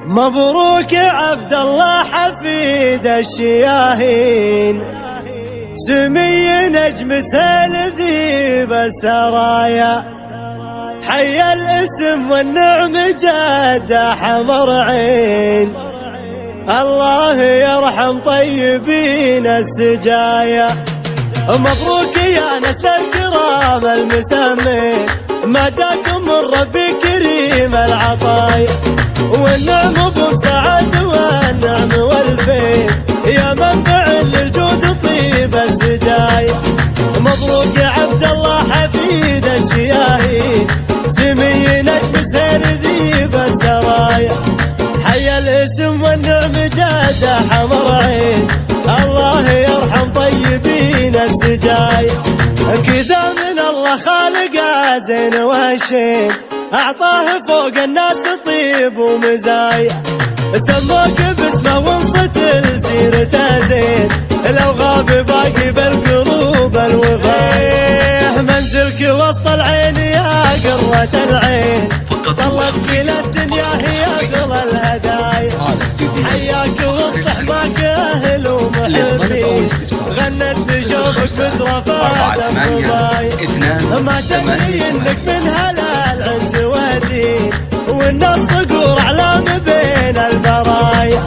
مبروك يا عبد الله حفيد الشياهين، سمي نجم سال ذيب السرايا، حي الاسم والنعم جاد حمر عين، الله يرحم طيبين السجايا. مبروك يا نسل الكرام المسمين، ما جاكم من ربي كريم العطايا، والنعم بمسعد والنعم والفين، يا منبع للجود طيب السجايا. مبروك يا عبد الله حفيد الشياهين، سمي نجم سير ذيب السرايا، حي الاسم والنعم جاد حمر عين، الله يرحم طيبين السجايا. كذا من الله خالقه زين وهالشين، أعطاه فوق الناس طيب ومزايا، سموك باسمه وانصت لسيرته زين، لو غاب باقي بالقلوب الوفايا. منزلك وسط العين يا قرة العين، طلت إلى الدنيا هي أغلى الهدايا، حياك وسط حماك أهل ومحبين، غنت لشوفك بترفات الصبايا، ما تدري إنك من هلا العز والدين، وإن الصقور أعلام بين البرايا،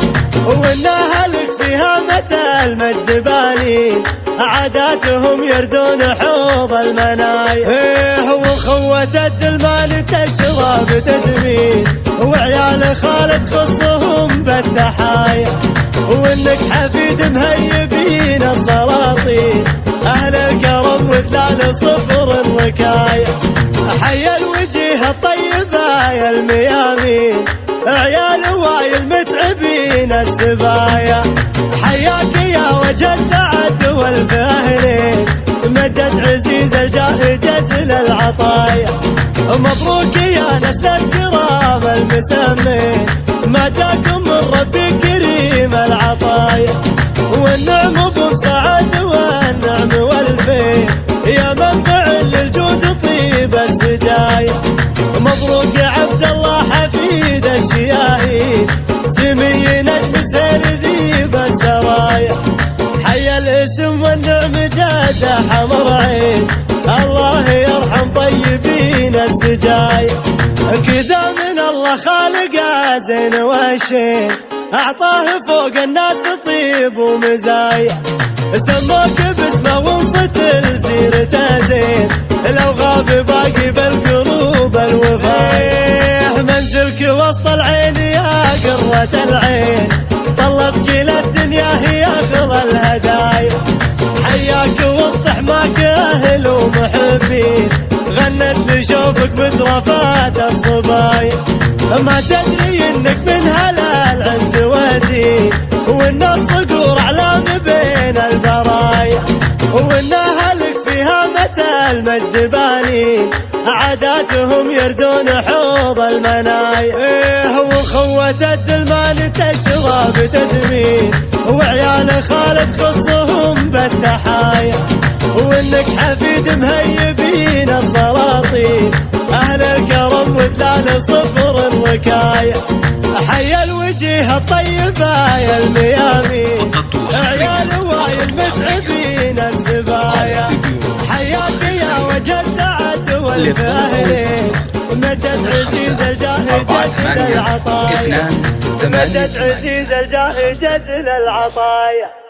وإن أهلك فيها متى المجد بانين، عاداتهم يردون حوض المنايا، وخوة الدلمان تشرب تدمين، وعيال خالد خصهم بالتحايا، وإنك حفيد مهيبين السلاطين، أهل الكرم وذلال صفر الركايا، حي الوجيه الطيبة يا الميامين، عيال وايل متعبين السبايا، حياك يا وجه السعد والفاهرين، مدد عزيز الجاه جزل العطايا. مبروك يا نسل الكرام المسمين، ما جاكم من ربي كريم العطايا، والنعم بمسعد والنعم والفين، يا منبع للجود طيب السجايا. مبروك يا عبد الله حفيد الشياهين، سمي نجم سير ذيب السرايا، حي الاسم والنعم جاد حمر عين، الله يرحم طيبين السجايا. كذا من الله خالقه زين وهالشين، أعطاه فوق الناس طيب ومزايا، سموك باسمه وانصت لسيرته زين، لو غاب باقي بالقلوب الوفايا. منزلك وسط العين يا قرة العين، طلت كلا الدنيا هي أغلى الهدايا، حياك وسط حماك أهل ومحبين، غنت لشوفك بترفات الصبايا، ما تدري إنك من هلا العز والدين، وإن الصقور أعلام بين البرايا، وإن أهلك فيها متى المجد بانين، عاداتهم يردون حوض المنايا، وخوة الدلمان تشرب تدمين، وعيال خالد خصهم بالتحايا، وإنك حفيد مهيبين السلاطين، أهل الكرم وذلال صفر الركايا، حي الوجيه الطيبة يا الميامين، عيال وايل متعبين السبايا، حياك يا وجه السعد والفاهرين، مدد عزيز الجاه جزل العطايا، مدد عزيز الجاه جزل العطايا.